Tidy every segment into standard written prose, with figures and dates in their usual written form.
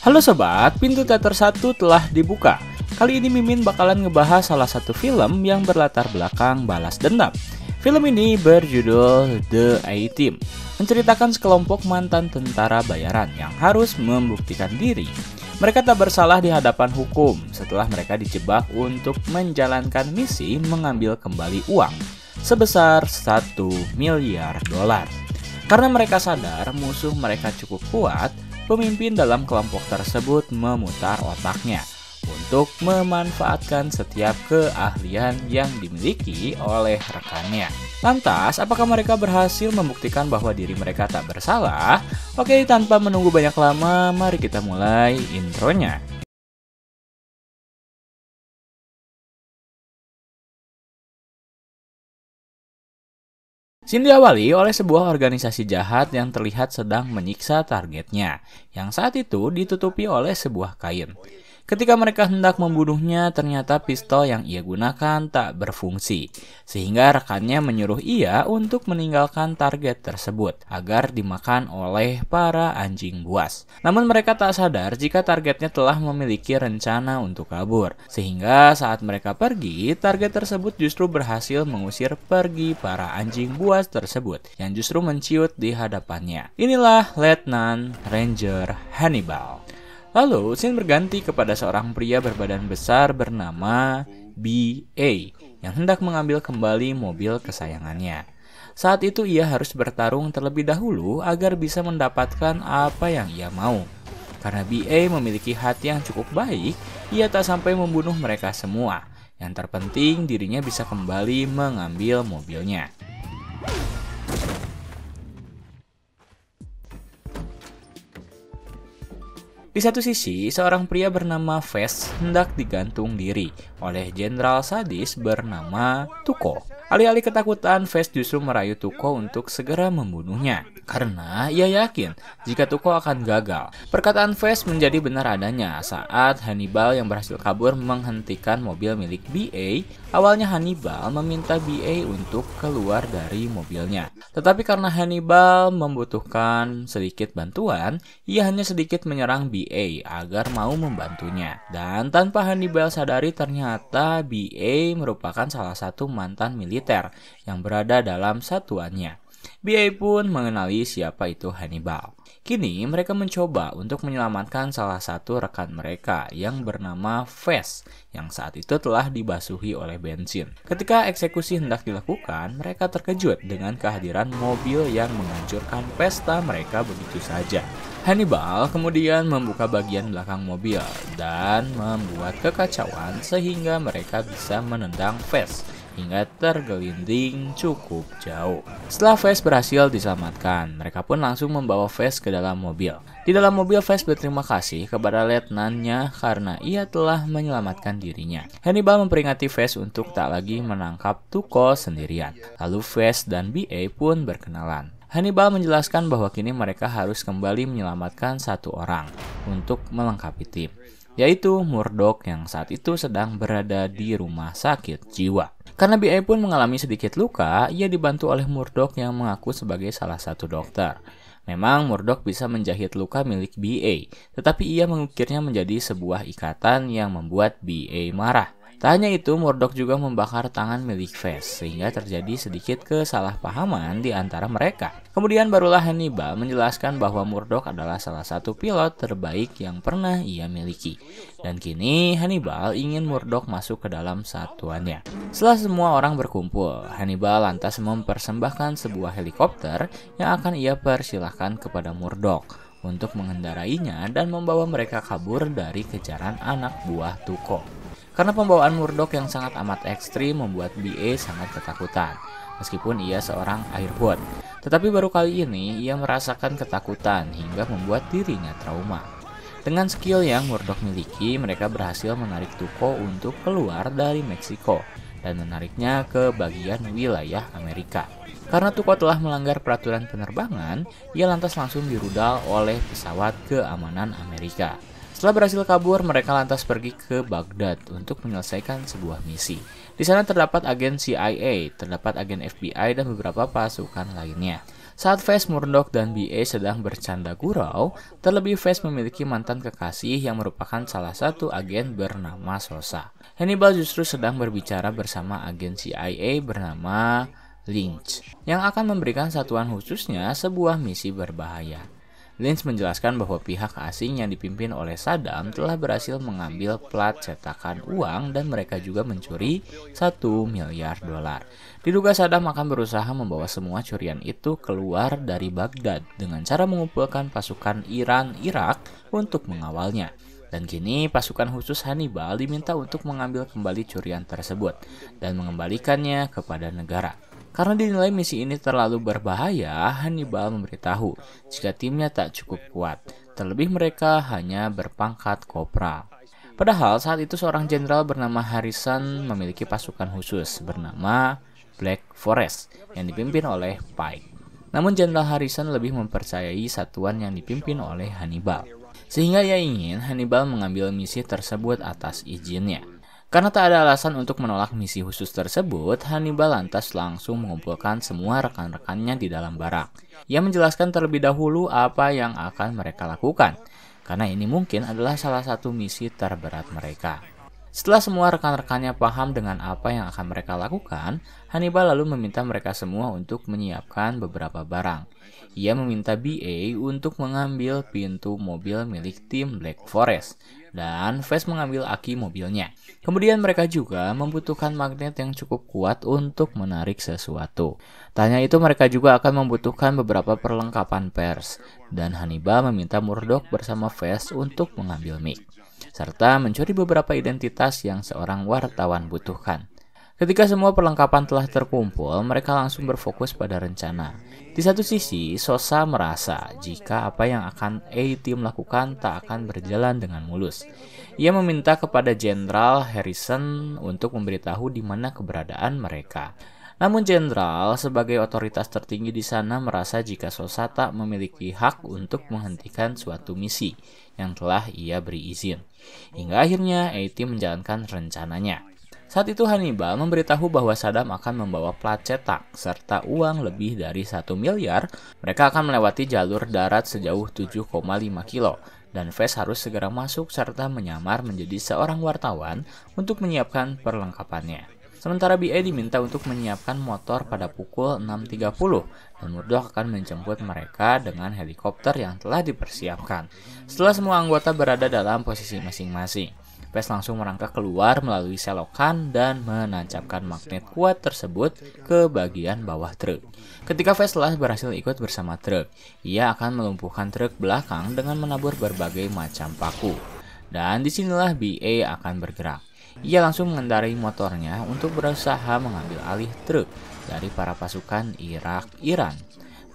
Halo sobat, pintu teater 1 telah dibuka. Kali ini Mimin bakalan ngebahas salah satu film yang berlatar belakang balas dendam. Film ini berjudul The A-Team, menceritakan sekelompok mantan tentara bayaran yang harus membuktikan diri. Mereka tak bersalah di hadapan hukum setelah mereka dijebak untuk menjalankan misi mengambil kembali uang sebesar 1 miliar dolar. Karena mereka sadar musuh mereka cukup kuat, pemimpin dalam kelompok tersebut memutar otaknya untuk memanfaatkan setiap keahlian yang dimiliki oleh rekannya. Lantas, apakah mereka berhasil membuktikan bahwa diri mereka tak bersalah? Oke, tanpa menunggu banyak lama, mari kita mulai intronya. Scene diawali oleh sebuah organisasi jahat yang terlihat sedang menyiksa targetnya, yang saat itu ditutupi oleh sebuah kain. Ketika mereka hendak membunuhnya, ternyata pistol yang ia gunakan tak berfungsi, sehingga rekannya menyuruh ia untuk meninggalkan target tersebut agar dimakan oleh para anjing buas. Namun mereka tak sadar jika targetnya telah memiliki rencana untuk kabur, sehingga saat mereka pergi, target tersebut justru berhasil mengusir pergi para anjing buas tersebut yang justru menciut di hadapannya. Inilah Letnan Ranger Hannibal. Lalu, scene berganti kepada seorang pria berbadan besar bernama B.A. yang hendak mengambil kembali mobil kesayangannya. Saat itu ia harus bertarung terlebih dahulu agar bisa mendapatkan apa yang ia mau. Karena B.A. memiliki hati yang cukup baik, ia tak sampai membunuh mereka semua. Yang terpenting dirinya bisa kembali mengambil mobilnya. Di satu sisi, seorang pria bernama Fest hendak digantung diri oleh jenderal sadis bernama Tuco. Alih-alih ketakutan, Fest justru merayu Tuco untuk segera membunuhnya, karena ia yakin jika Tuco akan gagal. Perkataan Fest menjadi benar adanya saat Hannibal yang berhasil kabur menghentikan mobil milik B.A. Awalnya Hannibal meminta B.A. untuk keluar dari mobilnya. Tetapi karena Hannibal membutuhkan sedikit bantuan, ia hanya sedikit menyerang B.A. agar mau membantunya. Dan tanpa Hannibal sadari, ternyata B.A. merupakan salah satu mantan militer yang berada dalam satuannya. B.A. pun mengenali siapa itu Hannibal. Kini mereka mencoba untuk menyelamatkan salah satu rekan mereka yang bernama Fest yang saat itu telah dibasuhi oleh bensin. Ketika eksekusi hendak dilakukan, mereka terkejut dengan kehadiran mobil yang menghancurkan pesta mereka begitu saja. Hannibal kemudian membuka bagian belakang mobil dan membuat kekacauan sehingga mereka bisa menendang Fest hingga tergelinding cukup jauh. Setelah Fest berhasil diselamatkan, mereka pun langsung membawa Fest ke dalam mobil. Di dalam mobil, Fest berterima kasih kepada letnannya karena ia telah menyelamatkan dirinya. Hannibal memperingati Fest untuk tak lagi menangkap Tuco sendirian. Lalu Fest dan B.A. pun berkenalan. Hannibal menjelaskan bahwa kini mereka harus kembali menyelamatkan satu orang untuk melengkapi tim, yaitu Murdoch yang saat itu sedang berada di rumah sakit jiwa. Karena B.A. pun mengalami sedikit luka, ia dibantu oleh Murdoch yang mengaku sebagai salah satu dokter. Memang Murdoch bisa menjahit luka milik B.A., tetapi ia mengukirnya menjadi sebuah ikatan yang membuat B.A. marah. Tak hanya itu, Murdoch juga membakar tangan milik Fest sehingga terjadi sedikit kesalahpahaman di antara mereka. Kemudian barulah Hannibal menjelaskan bahwa Murdoch adalah salah satu pilot terbaik yang pernah ia miliki. Dan kini Hannibal ingin Murdoch masuk ke dalam satuannya. Setelah semua orang berkumpul, Hannibal lantas mempersembahkan sebuah helikopter yang akan ia persilahkan kepada Murdoch untuk mengendarainya dan membawa mereka kabur dari kejaran anak buah Tuco. Karena pembawaan Murdoch yang sangat amat ekstrim membuat B.A. sangat ketakutan, meskipun ia seorang airbot. Tetapi baru kali ini ia merasakan ketakutan hingga membuat dirinya trauma. Dengan skill yang Murdoch miliki, mereka berhasil menarik Tuco untuk keluar dari Meksiko dan menariknya ke bagian wilayah Amerika. Karena Tuco telah melanggar peraturan penerbangan, ia lantas langsung dirudal oleh pesawat keamanan Amerika. Setelah berhasil kabur, mereka lantas pergi ke Baghdad untuk menyelesaikan sebuah misi. Di sana terdapat agen CIA, terdapat agen FBI, dan beberapa pasukan lainnya. Saat Fast, Murdoch, dan BA sedang bercanda gurau, terlebih Fast memiliki mantan kekasih yang merupakan salah satu agen bernama Sosa. Hannibal justru sedang berbicara bersama agen CIA bernama Lynch, yang akan memberikan satuan khususnya sebuah misi berbahaya. Lynch menjelaskan bahwa pihak asing yang dipimpin oleh Saddam telah berhasil mengambil plat cetakan uang dan mereka juga mencuri 1 miliar dolar. Diduga Saddam akan berusaha membawa semua curian itu keluar dari Baghdad dengan cara mengumpulkan pasukan Iran-Irak untuk mengawalnya. Dan kini pasukan khusus Hannibal diminta untuk mengambil kembali curian tersebut dan mengembalikannya kepada negara. Karena dinilai misi ini terlalu berbahaya, Hannibal memberitahu jika timnya tak cukup kuat, terlebih mereka hanya berpangkat kopral. Padahal saat itu seorang jenderal bernama Harrison memiliki pasukan khusus bernama Black Forest yang dipimpin oleh Pike. Namun Jenderal Harrison lebih mempercayai satuan yang dipimpin oleh Hannibal, sehingga ia ingin Hannibal mengambil misi tersebut atas izinnya. Karena tak ada alasan untuk menolak misi khusus tersebut, Hannibal lantas langsung mengumpulkan semua rekan-rekannya di dalam barak. Ia menjelaskan terlebih dahulu apa yang akan mereka lakukan, karena ini mungkin adalah salah satu misi terberat mereka. Setelah semua rekan-rekannya paham dengan apa yang akan mereka lakukan, Hannibal lalu meminta mereka semua untuk menyiapkan beberapa barang. Ia meminta BA untuk mengambil pintu mobil milik tim Black Forest, dan Fast mengambil aki mobilnya. Kemudian mereka juga membutuhkan magnet yang cukup kuat untuk menarik sesuatu. Tak hanya itu, mereka juga akan membutuhkan beberapa perlengkapan pers, dan Hannibal meminta Murdoch bersama Fast untuk mengambil mic, serta mencuri beberapa identitas yang seorang wartawan butuhkan. Ketika semua perlengkapan telah terkumpul, mereka langsung berfokus pada rencana. Di satu sisi, Sosa merasa jika apa yang akan A-Team lakukan tak akan berjalan dengan mulus. Ia meminta kepada Jenderal Harrison untuk memberitahu di mana keberadaan mereka. Namun Jenderal sebagai otoritas tertinggi di sana merasa jika Sosa tak memiliki hak untuk menghentikan suatu misi yang telah ia beri izin. Hingga akhirnya A-Team menjalankan rencananya. Saat itu Hannibal memberitahu bahwa Saddam akan membawa plat cetak serta uang lebih dari 1 miliar. Mereka akan melewati jalur darat sejauh 7,5 kilo dan Fast harus segera masuk serta menyamar menjadi seorang wartawan untuk menyiapkan perlengkapannya. Sementara BA diminta untuk menyiapkan motor pada pukul 6.30 dan Murdoch akan menjemput mereka dengan helikopter yang telah dipersiapkan. Setelah semua anggota berada dalam posisi masing-masing, Fast langsung merangkak keluar melalui selokan dan menancapkan magnet kuat tersebut ke bagian bawah truk. Ketika Fast telah berhasil ikut bersama truk, ia akan melumpuhkan truk belakang dengan menabur berbagai macam paku. Dan disinilah BA akan bergerak. Ia langsung mengendarai motornya untuk berusaha mengambil alih truk dari para pasukan Irak-Iran.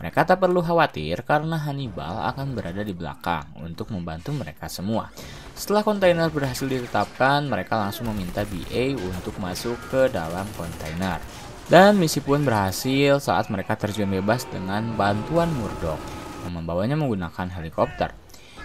Mereka tak perlu khawatir karena Hannibal akan berada di belakang untuk membantu mereka semua. Setelah kontainer berhasil ditetapkan, mereka langsung meminta BA untuk masuk ke dalam kontainer. Dan misi pun berhasil saat mereka terjun bebas dengan bantuan Murdoch yang membawanya menggunakan helikopter.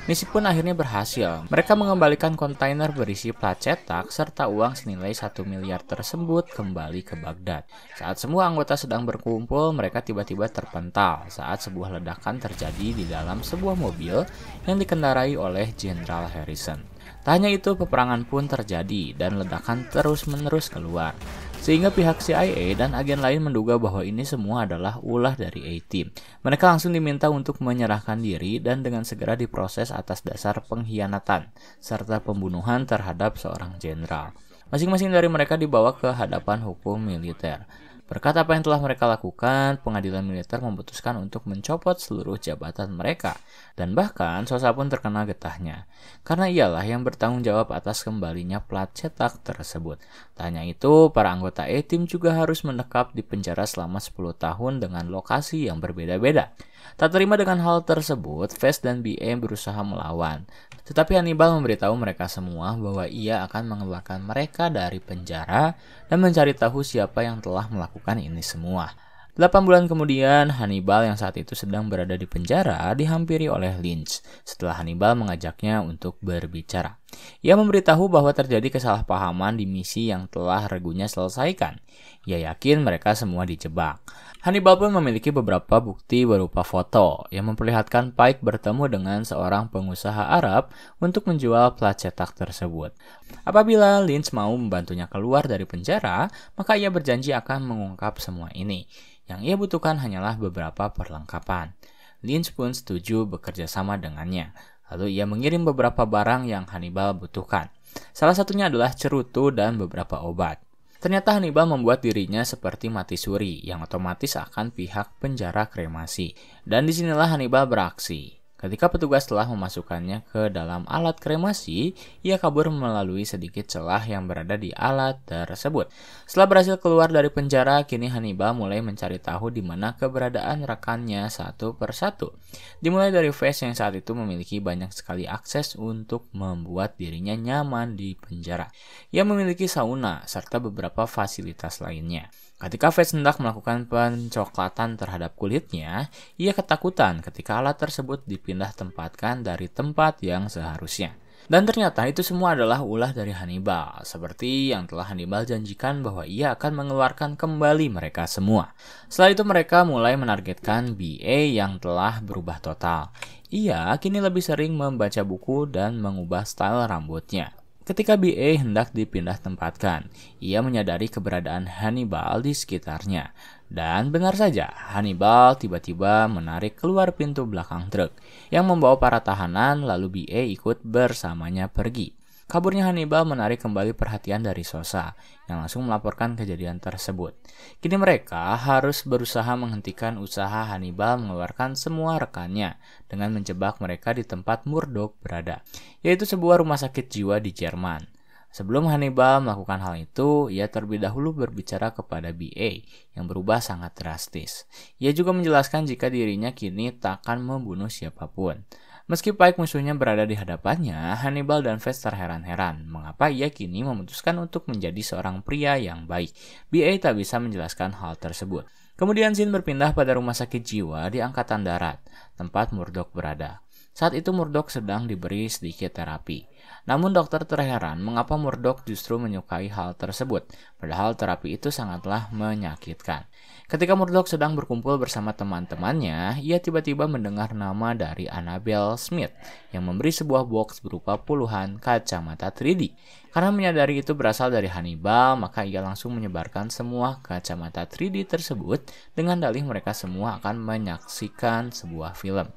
Misi pun akhirnya berhasil. Mereka mengembalikan kontainer berisi plat cetak serta uang senilai 1 miliar tersebut kembali ke Baghdad. Saat semua anggota sedang berkumpul, mereka tiba-tiba terpental saat sebuah ledakan terjadi di dalam sebuah mobil yang dikendarai oleh Jenderal Harrison. Tak hanya itu, peperangan pun terjadi dan ledakan terus-menerus keluar. Sehingga pihak CIA dan agen lain menduga bahwa ini semua adalah ulah dari A-Team. Mereka langsung diminta untuk menyerahkan diri dan dengan segera diproses atas dasar pengkhianatan serta pembunuhan terhadap seorang jenderal. Masing-masing dari mereka dibawa ke hadapan hukum militer. Berkat apa yang telah mereka lakukan, pengadilan militer memutuskan untuk mencopot seluruh jabatan mereka. Dan bahkan Sosa pun terkena getahnya, karena ialah yang bertanggung jawab atas kembalinya plat cetak tersebut. Tak hanya itu, para anggota A-Team juga harus menetap di penjara selama 10 tahun dengan lokasi yang berbeda-beda. Tak terima dengan hal tersebut, Fast dan BA berusaha melawan. Tetapi Hannibal memberitahu mereka semua bahwa ia akan mengeluarkan mereka dari penjara dan mencari tahu siapa yang telah melakukan ini semua. 8 bulan kemudian, Hannibal yang saat itu sedang berada di penjara dihampiri oleh Lynch setelah Hannibal mengajaknya untuk berbicara. Ia memberitahu bahwa terjadi kesalahpahaman di misi yang telah regunya selesaikan. Ia yakin mereka semua dijebak. Hannibal pun memiliki beberapa bukti berupa foto yang memperlihatkan Pike bertemu dengan seorang pengusaha Arab untuk menjual plat cetak tersebut. Apabila Lynch mau membantunya keluar dari penjara, maka ia berjanji akan mengungkap semua ini. Yang ia butuhkan hanyalah beberapa perlengkapan. Lynch pun setuju bekerja sama dengannya. Lalu ia mengirim beberapa barang yang Hannibal butuhkan. Salah satunya adalah cerutu dan beberapa obat. Ternyata Hannibal membuat dirinya seperti mati suri yang otomatis akan pihak penjara kremasi. Dan disinilah Hannibal beraksi. Ketika petugas telah memasukkannya ke dalam alat kremasi, ia kabur melalui sedikit celah yang berada di alat tersebut. Setelah berhasil keluar dari penjara, kini Hannibal mulai mencari tahu di mana keberadaan rekannya satu persatu. Dimulai dari Vess yang saat itu memiliki banyak sekali akses untuk membuat dirinya nyaman di penjara. Ia memiliki sauna serta beberapa fasilitas lainnya. Ketika Vess hendak melakukan pencoklatan terhadap kulitnya, ia ketakutan ketika alat tersebut dipindah tempatkan dari tempat yang seharusnya. Dan ternyata itu semua adalah ulah dari Hannibal, seperti yang telah Hannibal janjikan bahwa ia akan mengeluarkan kembali mereka semua. Setelah itu mereka mulai menargetkan BA yang telah berubah total. Ia kini lebih sering membaca buku dan mengubah style rambutnya. Ketika BA hendak dipindah tempatkan, ia menyadari keberadaan Hannibal di sekitarnya. Dan benar saja, Hannibal tiba-tiba menarik keluar pintu belakang truk yang membawa para tahanan, lalu BA ikut bersamanya pergi. Kaburnya Hannibal menarik kembali perhatian dari Sosa, yang langsung melaporkan kejadian tersebut. Kini mereka harus berusaha menghentikan usaha Hannibal mengeluarkan semua rekannya dengan menjebak mereka di tempat Murdoch berada, yaitu sebuah rumah sakit jiwa di Jerman. Sebelum Hannibal melakukan hal itu, ia terlebih dahulu berbicara kepada BA yang berubah sangat drastis. Ia juga menjelaskan jika dirinya kini takkan membunuh siapapun. Meski Pike musuhnya berada di hadapannya, Hannibal dan Vess terheran-heran mengapa ia kini memutuskan untuk menjadi seorang pria yang baik. BA tak bisa menjelaskan hal tersebut. Kemudian scene berpindah pada rumah sakit jiwa di Angkatan Darat, tempat Murdoch berada. Saat itu Murdoch sedang diberi sedikit terapi. Namun dokter terheran mengapa Murdoch justru menyukai hal tersebut, padahal terapi itu sangatlah menyakitkan. Ketika Murdoch sedang berkumpul bersama teman-temannya, ia tiba-tiba mendengar nama dari Annabelle Smith yang memberi sebuah box berupa puluhan kacamata 3D. Karena menyadari itu berasal dari Hannibal, maka ia langsung menyebarkan semua kacamata 3D tersebut dengan dalih mereka semua akan menyaksikan sebuah film.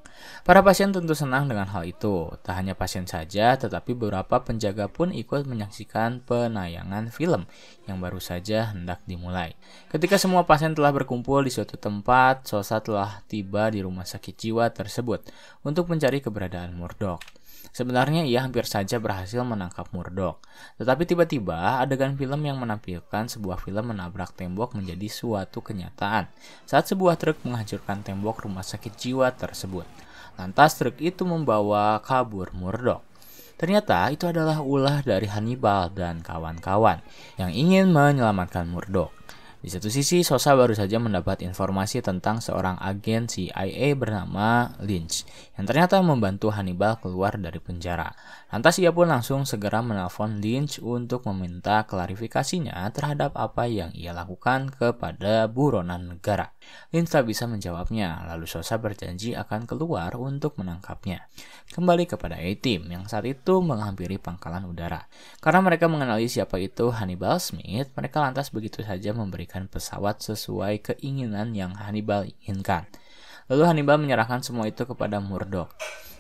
Para pasien tentu senang dengan hal itu. Tak hanya pasien saja, tetapi beberapa penjaga pun ikut menyaksikan penayangan film yang baru saja hendak dimulai. Ketika semua pasien telah berkumpul di suatu tempat, Sosa telah tiba di rumah sakit jiwa tersebut untuk mencari keberadaan Murdoch. Sebenarnya ia hampir saja berhasil menangkap Murdoch, tetapi tiba-tiba adegan film yang menampilkan sebuah film menabrak tembok menjadi suatu kenyataan saat sebuah truk menghancurkan tembok rumah sakit jiwa tersebut. Lantas truk itu membawa kabur Murdoch. Ternyata itu adalah ulah dari Hannibal dan kawan-kawan yang ingin menyelamatkan Murdoch. Di satu sisi, Sosa baru saja mendapat informasi tentang seorang agen CIA bernama Lynch yang ternyata membantu Hannibal keluar dari penjara. Lantas ia pun langsung segera menelpon Lynch untuk meminta klarifikasinya terhadap apa yang ia lakukan kepada buronan negara. Lynch tak bisa menjawabnya, lalu Sosa berjanji akan keluar untuk menangkapnya. Kembali kepada A-Team yang saat itu menghampiri pangkalan udara. Karena mereka mengenali siapa itu Hannibal Smith, mereka lantas begitu saja memberikan pesawat sesuai keinginan yang Hannibal inginkan. Lalu Hannibal menyerahkan semua itu kepada Murdoch.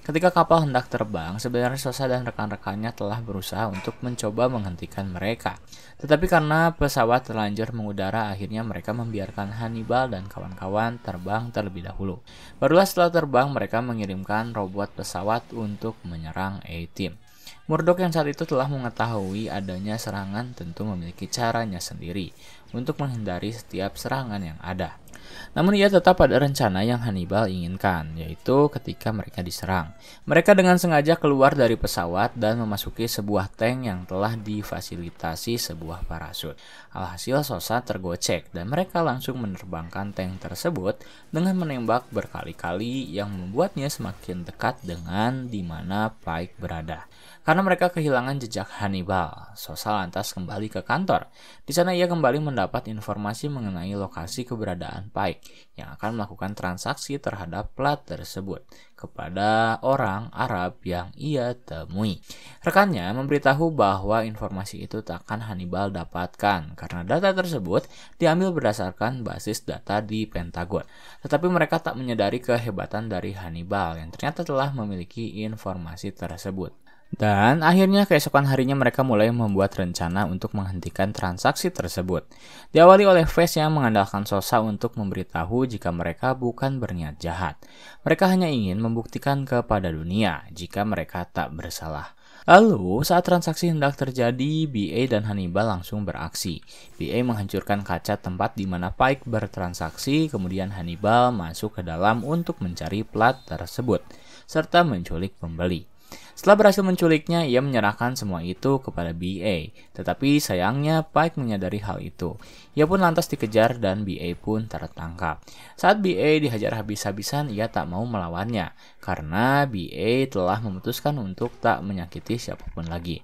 Ketika kapal hendak terbang, sebenarnya Sosa dan rekan-rekannya telah berusaha untuk mencoba menghentikan mereka. Tetapi karena pesawat terlanjur mengudara, akhirnya mereka membiarkan Hannibal dan kawan-kawan terbang terlebih dahulu. Barulah setelah terbang, mereka mengirimkan robot pesawat untuk menyerang A-Team. Murdoch yang saat itu telah mengetahui adanya serangan tentu memiliki caranya sendiri untuk menghindari setiap serangan yang ada. Namun ia tetap ada rencana yang Hannibal inginkan, yaitu ketika mereka diserang. Mereka dengan sengaja keluar dari pesawat dan memasuki sebuah tank yang telah difasilitasi sebuah parasut. Alhasil Sosa tergocek dan mereka langsung menerbangkan tank tersebut dengan menembak berkali-kali yang membuatnya semakin dekat dengan di mana Pike berada. Karena mereka kehilangan jejak Hannibal, Sosa lantas kembali ke kantor. Di sana ia kembali mendapat informasi mengenai lokasi keberadaan Pike yang akan melakukan transaksi terhadap plat tersebut kepada orang Arab yang ia temui. Rekannya memberitahu bahwa informasi itu tak akan Hannibal dapatkan karena data tersebut diambil berdasarkan basis data di Pentagon. Tetapi mereka tak menyadari kehebatan dari Hannibal yang ternyata telah memiliki informasi tersebut. Dan akhirnya keesokan harinya mereka mulai membuat rencana untuk menghentikan transaksi tersebut. Diawali oleh Vess yang mengandalkan Sosa untuk memberitahu jika mereka bukan berniat jahat. Mereka hanya ingin membuktikan kepada dunia jika mereka tak bersalah. Lalu, saat transaksi hendak terjadi, BA dan Hannibal langsung beraksi. BA menghancurkan kaca tempat di mana Pike bertransaksi, kemudian Hannibal masuk ke dalam untuk mencari plat tersebut, serta menculik pembeli. Setelah berhasil menculiknya, ia menyerahkan semua itu kepada BA. Tetapi sayangnya Pike menyadari hal itu. Ia pun lantas dikejar dan BA pun tertangkap. Saat BA dihajar habis-habisan, ia tak mau melawannya karena BA telah memutuskan untuk tak menyakiti siapapun lagi.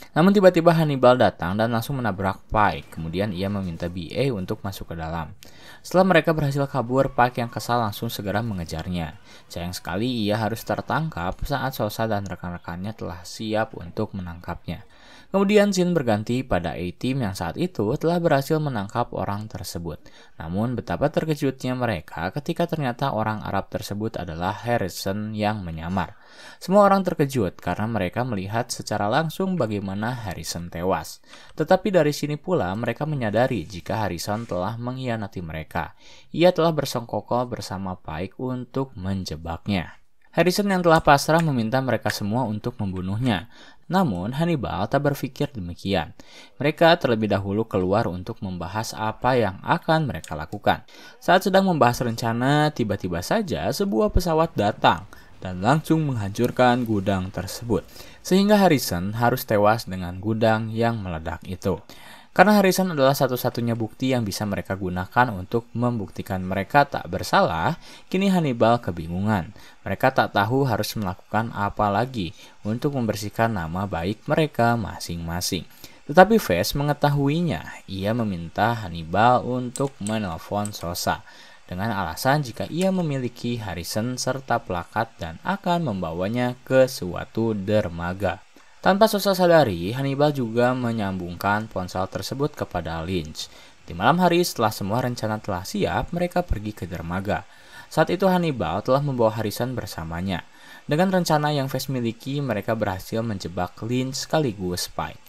Namun tiba-tiba Hannibal datang dan langsung menabrak Pike. Kemudian ia meminta BA untuk masuk ke dalam. Setelah mereka berhasil kabur, Pike yang kesal langsung segera mengejarnya. Sayang sekali ia harus tertangkap saat Sosa dan rekan-rekannya telah siap untuk menangkapnya. Kemudian scene berganti pada A-Team yang saat itu telah berhasil menangkap orang tersebut. Namun betapa terkejutnya mereka ketika ternyata orang Arab tersebut adalah Harrison yang menyamar. Semua orang terkejut karena mereka melihat secara langsung bagaimana Harrison tewas. Tetapi dari sini pula mereka menyadari jika Harrison telah mengkhianati mereka. Ia telah bersengkokol bersama Pike untuk menjebaknya. Harrison yang telah pasrah meminta mereka semua untuk membunuhnya. Namun Hannibal tak berpikir demikian. Mereka terlebih dahulu keluar untuk membahas apa yang akan mereka lakukan. Saat sedang membahas rencana, tiba-tiba saja sebuah pesawat datang dan langsung menghancurkan gudang tersebut. Sehingga Harrison harus tewas dengan gudang yang meledak itu. Karena Harrison adalah satu-satunya bukti yang bisa mereka gunakan untuk membuktikan mereka tak bersalah, kini Hannibal kebingungan. Mereka tak tahu harus melakukan apa lagi untuk membersihkan nama baik mereka masing-masing. Tetapi Vess mengetahuinya. Ia meminta Hannibal untuk menelpon Sosa dengan alasan jika ia memiliki Harrison serta plakat dan akan membawanya ke suatu dermaga. Tanpa Sosa sadari, Hannibal juga menyambungkan ponsel tersebut kepada Lynch. Di malam hari setelah semua rencana telah siap, mereka pergi ke dermaga. Saat itu Hannibal telah membawa Harrison bersamanya. Dengan rencana yang Vess miliki, mereka berhasil menjebak Lynch sekaligus Pike.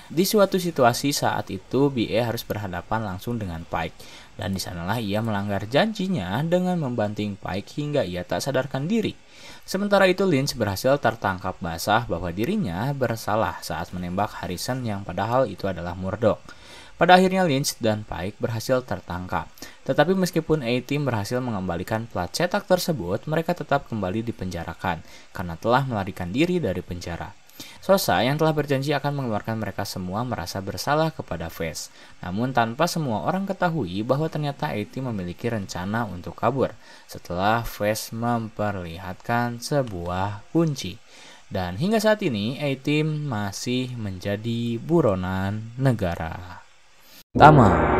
Di suatu situasi saat itu, BA harus berhadapan langsung dengan Pike. Dan di sanalah ia melanggar janjinya dengan membanting Pike hingga ia tak sadarkan diri. Sementara itu Lynch berhasil tertangkap basah bahwa dirinya bersalah saat menembak Harrison yang padahal itu adalah Murdoch. Pada akhirnya Lynch dan Pike berhasil tertangkap. Tetapi meskipun A-Team berhasil mengembalikan plat cetak tersebut, mereka tetap kembali dipenjarakan karena telah melarikan diri dari penjara. Sosa yang telah berjanji akan mengeluarkan mereka semua merasa bersalah kepada Vess. Namun tanpa semua orang ketahui bahwa ternyata A-Team memiliki rencana untuk kabur setelah Vess memperlihatkan sebuah kunci. Dan hingga saat ini A-Team masih menjadi buronan negara. Tamat.